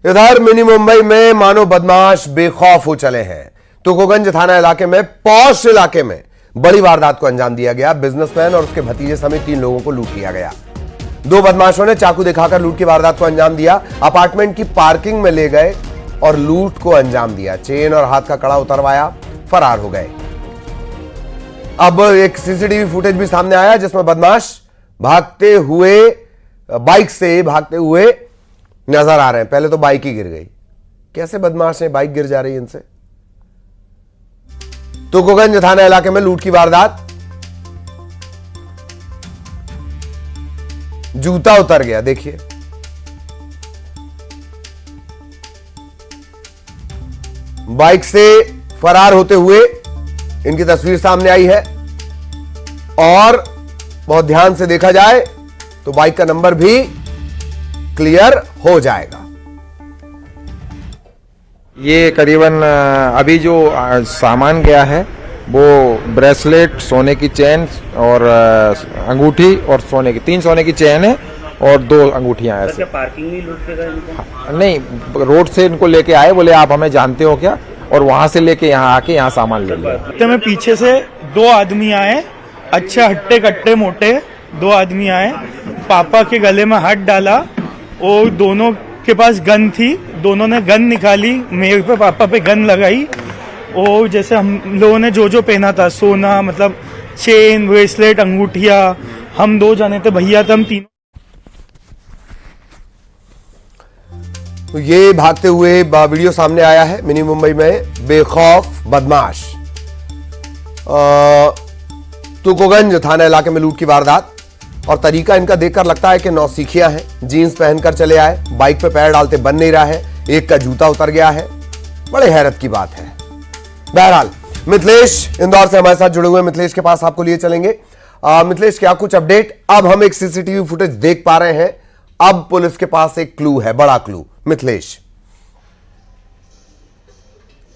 इधर मिनी मुंबई में मानो बदमाश बेखौफ हो चले हैं। तुकोगंज थाना इलाके में पॉश इलाके में बड़ी वारदात को अंजाम दिया गया। बिजनेसमैन और उसके भतीजे समेत 3 लोगों को लूट लिया गया। 2 बदमाशों ने चाकू दिखाकर लूट की वारदात को अंजाम दिया। अपार्टमेंट की पार्किंग में ले गए और लूट को अंजाम दिया। चेन और हाथ का कड़ा उतरवाया, फरार हो गए। अब एक सीसीटीवी फुटेज भी सामने आया जिसमें बदमाश बाइक से भागते हुए नजर आ रहे हैं। पहले तो बाइक ही गिर गई। कैसे बदमाश है, बाइक गिर जा रही है इनसे। तुकोगंज थाना इलाके में लूट की वारदात। जूता उतर गया, देखिए। बाइक से फरार होते हुए इनकी तस्वीर सामने आई है और बहुत ध्यान से देखा जाए तो बाइक का नंबर भी क्लियर हो जाएगा। ये करीबन अभी जो सामान गया है वो ब्रेसलेट, सोने की चेन और अंगूठी और सोने की 3 सोने की चेन है और 2 अंगूठियां हैं। ऐसे पार्किंग में लूट के गए? नहीं, रोड से इनको लेके आए, बोले आप हमें जानते हो क्या, और वहां से लेके यहाँ आके यहाँ सामान ले लिया। में पीछे से 2 आदमी आए, अच्छे हट्टे कट्टे मोटे 2 आदमी आए, पापा के गले में हाथ डाला और दोनों के पास गन थी। दोनों ने गन निकाली, मेरे पे पापा पे गन लगाई और जैसे हम लोगों ने जो पहना था, सोना मतलब चेन, ब्रेसलेट, अंगूठिया, हम 2 जाने थे, भैया थे हम 3। तो ये भागते हुए वीडियो सामने आया है मिनी मुंबई में बेखौफ बदमाश। तुकोगंज थाना इलाके में लूट की वारदात। और तरीका इनका देखकर लगता है कि नौसिखियां हैं। जीन्स पहनकर चले आए, बाइक पे पैर डालते बन नहीं रहा है, एक का जूता उतर गया है। बड़े हैरत की बात है। बहरहाल मिथिलेश इंदौर से हमारे साथ जुड़े हुए, मिथिलेश के पास आपको लिए चलेंगे। मिथिलेश, क्या कुछ अपडेट? अब हम एक सीसीटीवी फुटेज देख पा रहे हैं। अब पुलिस के पास एक क्लू है, बड़ा क्लू। मिथिलेश,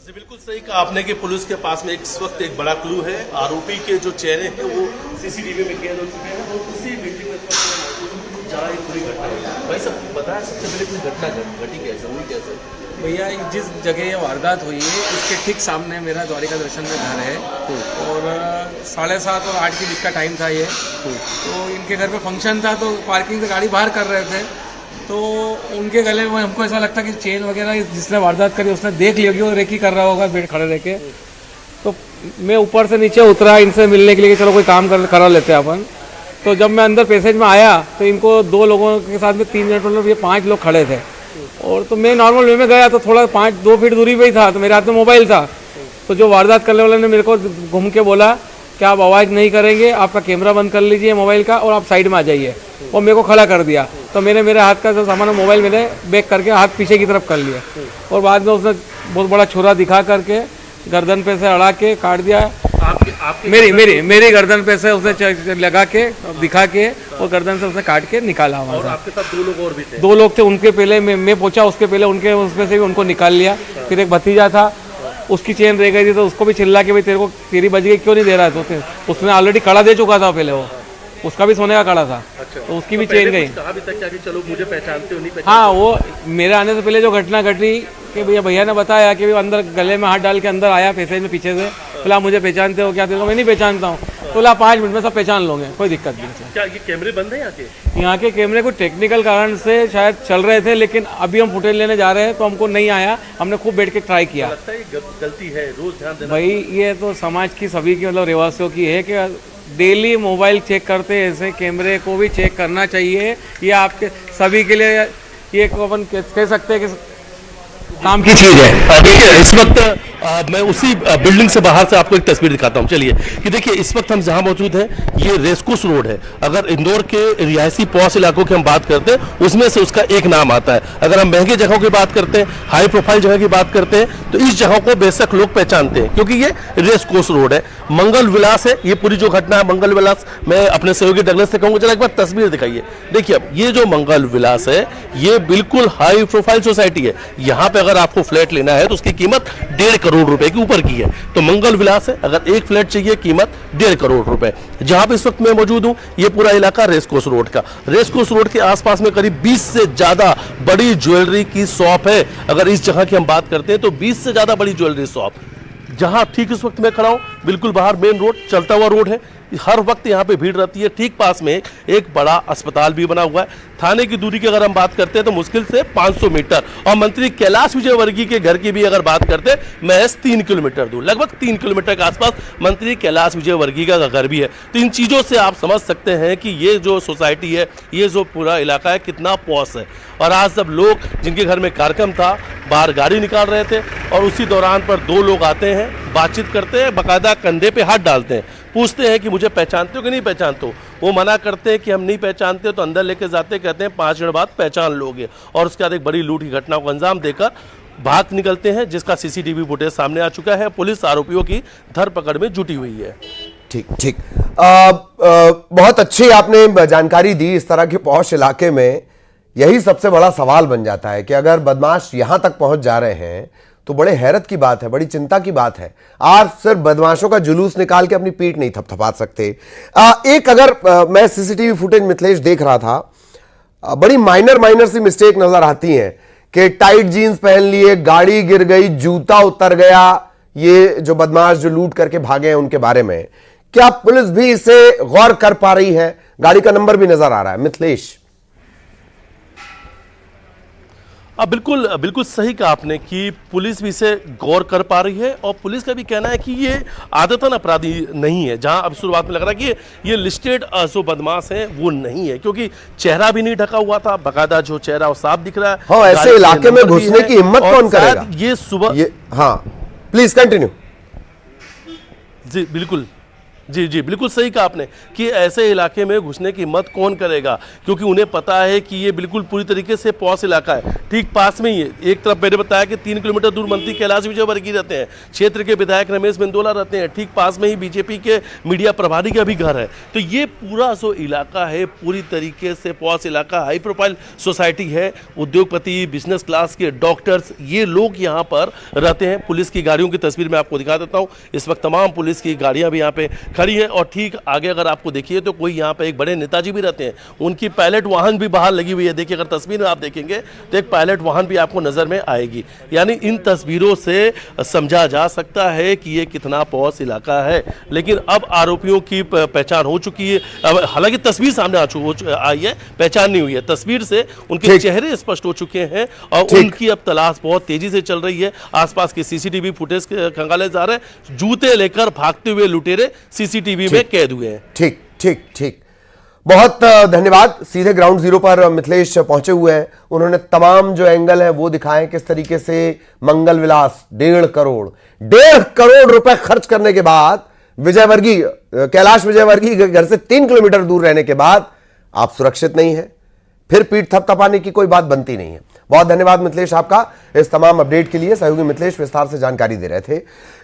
बिल्कुल सही कहा आपने कि पुलिस के पास में इस वक्त एक बड़ा क्लू है। आरोपी के जो चेहरे हैं वो सीसीटीवी में कैद हो चुके हैं और उसी बिल्डिंग में जहाँ एक पूरी घटना हुई। भाई सब बताया, सबसे पहले कोई घटना घटी कैसे, हुई कैसे? भैया जिस जगह ये वारदात हुई है उसके ठीक सामने मेरा द्वारिका दर्शन में घर है और 7:30 और 8 के बीच का टाइम था ये। तो इनके घर पे फंक्शन था तो पार्किंग से गाड़ी बाहर कर रहे थे, तो उनके गले में हमको ऐसा लगता कि चेन वगैरह जिसने वारदात करी उसने देख लिया कि वो रेकी कर रहा होगा बेड खड़े रह के। तो मैं ऊपर से नीचे उतरा इनसे मिलने के लिए कि चलो कोई काम करा लेते हैं अपन। तो जब मैं अंदर पैसेज में आया तो इनको 2 लोगों के साथ में 3 मिनट मतलब ये 5 लोग खड़े थे और तो मैं नॉर्मल वे में गया तो थोड़ा 2 फीट दूरी पे ही था, तो मेरे हाथ में मोबाइल था। तो जो वारदात करने वाले ने मेरे को घूम के बोला कि आप आवाज़ नहीं करेंगे, आपका कैमरा बंद कर लीजिए मोबाइल का और आप साइड में आ जाइए, और मेरे को खड़ा कर दिया। तो मेरे हाथ का जो सामान मोबाइल मैंने बैक करके हाथ पीछे की तरफ कर लिया और बाद में उसने बहुत बड़ा छुरा दिखा करके गर्दन पे से अड़ा के काट दिया। मेरी गर्दन पे से उसने लगा के दिखा के और गर्दन से उसने काट के निकाला। और आपके साथ 2 लोग और भी थे? 2 लोग थे, उनके पहले मैं पहुंचा, उसके पहले उनके उसमें से भी उनको निकाल लिया। फिर एक भतीजा था, उसकी चेन रह गई थी तो उसको भी चिल्ला के भाई तेरी बज गई, क्यों नहीं दे रहा है? तो उसने ऑलरेडी कड़ा दे चुका था पहले, वो उसका भी सोने का कड़ा था। अच्छा, तो उसकी भी चेन गई। कहा भी तक क्या कि चलो मुझे पहचानते हो नहीं पहचानते? हाँ, वो मेरे आने से पहले जो घटना घटी कि भैया ने बताया कि अंदर गले में हाथ डाल के अंदर आया पैसेज में पीछे से, बोला मुझे पहचानते हो क्या? मैं नहीं पहचानता हूँ। बोला 5 मिनट में सब पहचान लोगे, कोई दिक्कत नहीं। क्या ये कैमरे बंद है यहाँ के? यहाँ के कैमरे कुछ टेक्निकल कारण से शायद चल रहे थे, लेकिन अभी हम फुटेज लेने जा रहे हैं तो हमको नहीं आया। हमने खूब बैठ के ट्राई किया। लगता है ये गलती है, रोज ध्यान देना भाई ये तो समाज की सभी की मतलब रहवासियों की है कि डेली मोबाइल चेक करते हैं, ऐसे कैमरे को भी चेक करना चाहिए। ये आपके सभी के लिए ये अपन कह सकते हैं कि काम की चीज है। देखिए इस वक्त मैं उसी बिल्डिंग से बाहर से आपको एक तस्वीर दिखाता हूं। चलिए कि देखिए इस वक्त हम जहां मौजूद हैं ये रेसकोर्स रोड है। अगर इंदौर के रिहायशी पॉश इलाकों की हम बात करते हैं उसमें से उसका एक नाम आता है। अगर हम महंगी जगहों की बात करते हैं, हाई प्रोफाइल जगह की बात करते हैं, तो इस जगह को बेशक लोग पहचानते हैं क्योंकि ये रेसकोर्स रोड है। मंगल विलास है ये पूरी जो घटना है। मंगल विलास मैं अपने सहयोगी डगलस से कहूंगा, चला एक बार तस्वीर दिखाइए। देखिए अब ये जो मंगल विलास है ये बिल्कुल हाई प्रोफाइल सोसाइटी है। यहाँ पे अगर आपको फ्लैट लेना है तो उसकी कीमत 1.5 करोड़ करोड़ रुपए के ऊपर की है। तो मंगल विलास है, अगर एक फ्लैट चाहिए कीमत 1.5 करोड़ रुपए। जहां पे इस वक्त मैं मौजूद हूं ये पूरा इलाका रेसकोर्स रोड का, रेसकोर्स रोड के आसपास में करीब 20 से ज्यादा बड़ी ज्वेलरी की शॉप है। अगर इस जगह की हम बात करते हैं तो 20 से ज्यादा बड़ी ज्वेलरी शॉप। जहां ठीक इस वक्त मैं खड़ा हूं बिल्कुल बाहर मेन रोड, चलता हुआ रोड है, हर वक्त यहाँ पे भीड़ रहती है। ठीक पास में एक बड़ा अस्पताल भी बना हुआ है। थाने की दूरी की अगर हम बात करते हैं तो मुश्किल से 500 मीटर, और मंत्री कैलाश विजयवर्गीय के घर की भी अगर बात करते हैं महज 3 किलोमीटर दूर, लगभग 3 किलोमीटर के आसपास मंत्री कैलाश विजयवर्गीय का घर भी है। तो इन चीज़ों से आप समझ सकते हैं कि ये जो सोसाइटी है, ये जो पूरा इलाका है कितना पॉश है। और आज जब लोग जिनके घर में कार्यक्रम था बाहर गाड़ी निकाल रहे थे और उसी दौरान पर 2 लोग आते हैं, बातचीत करते हैं, बाकायदा कंधे पे हाथ डालते हैं, पूछते हैं कि मुझे पहचानते हो कि नहीं पहचानते हो। वो मना करते हैं कि हम नहीं पहचानते, तो अंदर लेके जाते, कहते हैं 5 मिनट बाद पहचान लोगे, और उसके बाद एक बड़ी लूट की घटना को अंजाम देकर भाग निकलते हैं, जिसका सीसीटीवी फुटेज सामने आ चुका है। पुलिस आरोपियों की धरपकड़ में जुटी हुई है। ठीक ठीक, बहुत अच्छी आपने जानकारी दी। इस तरह के पॉश इलाके में यही सबसे बड़ा सवाल बन जाता है कि अगर बदमाश यहां तक पहुंच जा रहे हैं तो बड़े हैरत की बात है, बड़ी चिंता की बात है। आज सिर्फ बदमाशों का जुलूस निकाल के अपनी पीठ नहीं थपथपा सकते। एक अगर मैं सीसीटीवी फुटेज मिथिलेश देख रहा था, बड़ी माइनर सी मिस्टेक नजर आती है कि टाइट जीन्स पहन लिए, गाड़ी गिर गई, जूता उतर गया, ये जो बदमाश जो लूट करके भागे हैं उनके बारे में क्या पुलिस भी इसे गौर कर पा रही है? गाड़ी का नंबर भी नजर आ रहा है मिथिलेश। बिल्कुल बिल्कुल सही कहा आपने कि पुलिस भी इसे गौर कर पा रही है, और पुलिस का भी कहना है कि ये आदतन अपराधी नहीं है। जहां अब शुरुआत में लग रहा है कि ये लिस्टेड जो बदमाश हैं वो नहीं है, क्योंकि चेहरा भी नहीं ढका हुआ था, बाकायदा जो चेहरा वो साफ दिख रहा है। हाँ, ऐसे इलाके में घुसने की हिम्मत कौन करेगा? ये सुबह हाँ प्लीज कंटिन्यू। जी बिल्कुल, जी बिल्कुल सही कहा आपने कि ऐसे इलाके में घुसने की हिम्मत कौन करेगा, क्योंकि उन्हें पता है कि ये बिल्कुल पूरी तरीके से पॉश इलाका है। ठीक पास में ही है, एक तरफ मैंने बताया कि 3 किलोमीटर दूर मंत्री कैलाश विजयवर्गीय रहते हैं, क्षेत्र के विधायक रमेश मेंदोला रहते हैं, ठीक पास में ही बीजेपी के मीडिया प्रभारी का भी घर है। तो ये पूरा जो इलाका है पूरी तरीके से पॉश इलाका, हाई प्रोफाइल सोसाइटी है। उद्योगपति, बिजनेस क्लास के डॉक्टर्स, ये लोग यहाँ पर रहते हैं। पुलिस की गाड़ियों की तस्वीर मैं आपको दिखा देता हूँ। इस वक्त तमाम पुलिस की गाड़ियाँ भी यहाँ पे खड़ी है, और ठीक आगे अगर आपको देखिए तो कोई यहाँ पे एक बड़े नेताजी भी रहते हैं, उनकी पायलट वाहन भी बाहर लगी हुई है। देखिए अगर तस्वीर में आप देखेंगे तो एक पायलट वाहन भी आपको नजर में आएगी। यानी इन तस्वीरों से समझा जा सकता है कि ये कितना पॉश इलाका है। लेकिन अब आरोपियों की पहचान हो चुकी है, हालांकि तस्वीर सामने आई है, पहचान नहीं हुई है। तस्वीर से उनके चेहरे स्पष्ट हो चुके हैं और उनकी अब तलाश बहुत तेजी से चल रही है। आसपास के सीसीटीवी फुटेज खंगाले जा रहे हैं, जूते लेकर भागते हुए लुटेरे सीसीटीवी में कैद हुए हैं। ठीक ठीक ठीक, बहुत धन्यवाद। सीधे ग्राउंड जीरो पर मिथिलेश पहुंचे हुए हैं, उन्होंने तमाम जो एंगल है वो दिखाए किस तरीके से मंगल विलास 1.5 करोड़ रुपए खर्च करने के बाद विजयवर्गीय, कैलाश विजयवर्गीय के घर से 3 किलोमीटर दूर रहने के बाद आप सुरक्षित नहीं है, फिर पीठ थपथपाने की कोई बात बनती नहीं है। बहुत धन्यवाद मिथिलेश आपका इस तमाम अपडेट के लिए। सहयोगी मिथिलेश विस्तार से जानकारी दे रहे थे।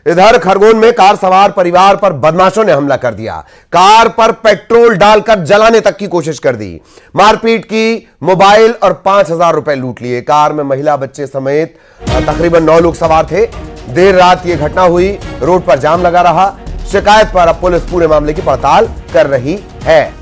इधर खरगोन में कार सवार परिवार पर बदमाशों ने हमला कर दिया, कार पर पेट्रोल डालकर जलाने तक की कोशिश कर दी, मारपीट की, मोबाइल और 5,000 रुपए लूट लिए। कार में महिला, बच्चे समेत तकरीबन 9 लोग सवार थे। देर रात यह घटना हुई, रोड पर जाम लगा रहा। शिकायत पर अब पुलिस पूरे मामले की पड़ताल कर रही है।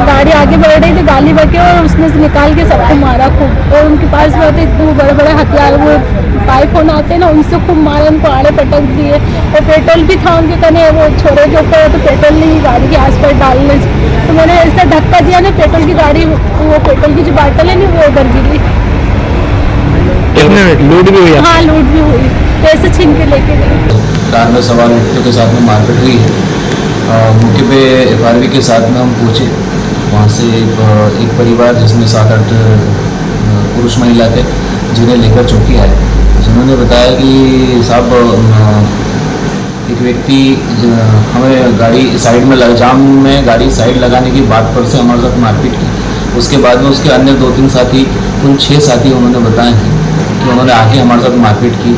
गाड़ी आगे बढ़ रही थी, गाली बके और उसने से निकाल के सबको मारा खूब। और उनके पास बहुत एक बड़े बड़े हथियार, वो आईफोन आते हैं ना, उनसे खूब मारा, उनको आड़े पटक दिए। और पेट्रोल भी था उनके कने, वो छोरे के ऊपर, तो पेट्रोल नहीं गाड़ी के आस पास डालने। तो मैंने ऐसा धक्का दिया ना, पेट्रोल की गाड़ी, वो पेट्रोल की जो बाटल है ना वो उधर गिरी। लूट भी हुई? हाँ लूट भी हुई, पैसे छीन के लेके गए। कार में सवार व्यक्तियों के साथ में मारपीट हुई है। मौके पे FRV के साथ में हम पहुँचे। वहाँ से एक परिवार जिसमें 7-8 पुरुष महिला थे, जिन्हें लेकर चौकी आए, जिन्होंने बताया कि साहब एक व्यक्ति हमें गाड़ी साइड में जाम में गाड़ी साइड लगाने की बात पर से हमारे साथ मारपीट की। उसके बाद में उसके अन्य 2-3 साथी, कुल 6 साथी उन्होंने बताए हैं कि उन्होंने आके हमारे साथ मारपीट की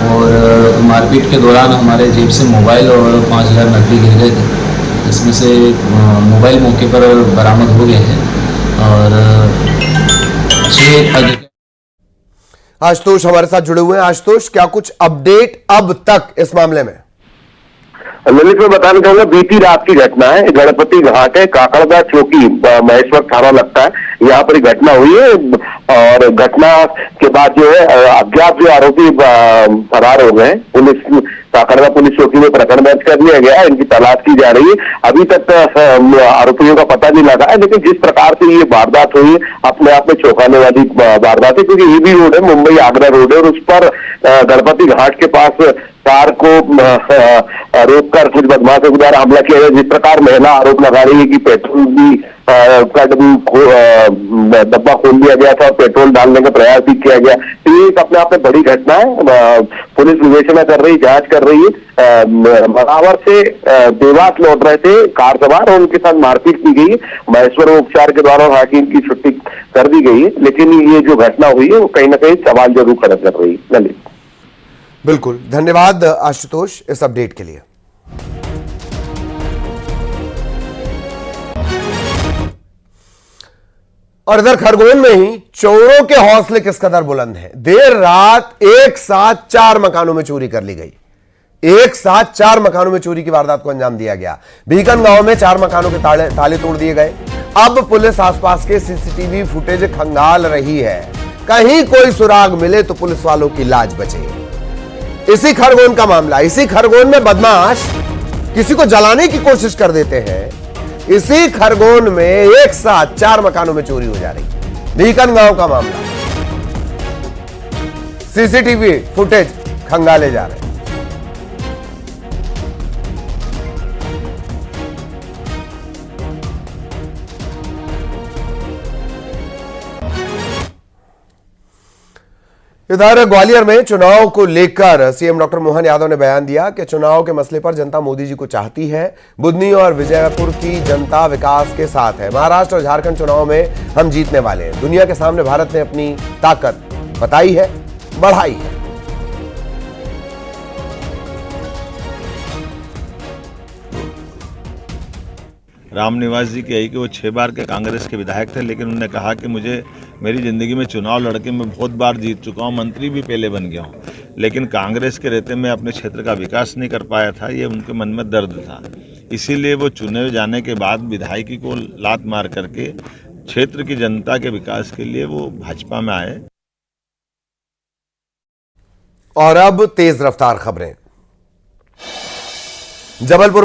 और मारपीट के दौरान हमारे जेब से मोबाइल और 5,000 नकदी गिर गए थे। इसमें से मोबाइल मौके पर बरामद हो गए हैं और 6 आशुतोष हमारे साथ जुड़े हुए हैं। आशुतोष, क्या कुछ अपडेट अब तक इस मामले में? ललित, मैं बताना चाहूंगा, बीती रात की घटना है। गणपति घाट है, काकड़दा चौकी महेश्वर थाना लगता है, यहाँ पर घटना हुई है। और घटना के बाद जो है अज्ञात जो आरोपी फरार हो गए। पुलिस काकड़दा पुलिस चौकी में प्रकरण दर्ज कर लिया गया है, इनकी तलाश की जा रही है। अभी तक आरोपियों का पता नहीं लगा है, लेकिन जिस प्रकार से ये वारदात हुई है अपने आप में चौंकाने वाली वारदात है, क्योंकि ये भी रोड है, मुंबई आगरा रोड है, और उस पर गणपति घाट के पास कार को रोककर कुछ बदमाशों के द्वारा हमला किया गया। जिस प्रकार महिला आरोप लगा रही है कि पेट्रोल भी का डब्बा खोल दिया गया था और पेट्रोल डालने का प्रयास भी किया गया, तो ये अपने आप में बड़ी घटना है। पुलिस विवेचना कर रही, जांच कर रही है। मनावर से देवास लौट रहे थे कार सवार और उनके साथ मारपीट की गई। महेश्वर में उपचार के दौरान हाकिम की छुट्टी कर दी गई है, लेकिन ये जो घटना हुई है वो कहीं ना कहीं सवाल जरूर खड़ा कर रही है। ललित, बिल्कुल, धन्यवाद आशुतोष इस अपडेट के लिए। और इधर खरगोन में ही चोरों के हौसले किस कदर बुलंद हैं। देर रात एक साथ 4 मकानों में चोरी कर ली गई। एक साथ 4 मकानों में चोरी की वारदात को अंजाम दिया गया। भीकन गांव में 4 मकानों के ताले तोड़ दिए गए। अब पुलिस आसपास के सीसीटीवी फुटेज खंगाल रही है, कहीं कोई सुराग मिले तो पुलिस वालों की लाज बचे। इसी खरगोन का मामला, इसी खरगोन में बदमाश किसी को जलाने की कोशिश कर देते हैं। इसी खरगोन में एक साथ 4 मकानों में चोरी हो जा रही है। भीकन गांव का मामला, सीसीटीवी फुटेज खंगाले जा रहे हैं। इधर ग्वालियर में चुनाव को लेकर सीएम डॉक्टर मोहन यादव ने बयान दिया कि चुनाव के मसले पर जनता मोदी जी को चाहती है। बुधनी और विजयपुर की जनता विकास के साथ है। महाराष्ट्र और झारखंड चुनाव में हम जीतने वाले हैं। दुनिया के सामने भारत ने अपनी ताकत बताई है, बढ़ाई है। रामनिवास जी की यही कि वो 6 बार के कांग्रेस के विधायक थे, लेकिन उन्होंने कहा कि मुझे मेरी ज़िंदगी में चुनाव लड़के मैं बहुत बार जीत चुका हूँ, मंत्री भी पहले बन गया हूँ, लेकिन कांग्रेस के रहते मैं अपने क्षेत्र का विकास नहीं कर पाया था। ये उनके मन में दर्द था, इसीलिए वो चुने जाने के बाद विधायकी को लात मार करके क्षेत्र की जनता के विकास के लिए वो भाजपा में आए। और अब तेज रफ्तार खबरें। जबलपुर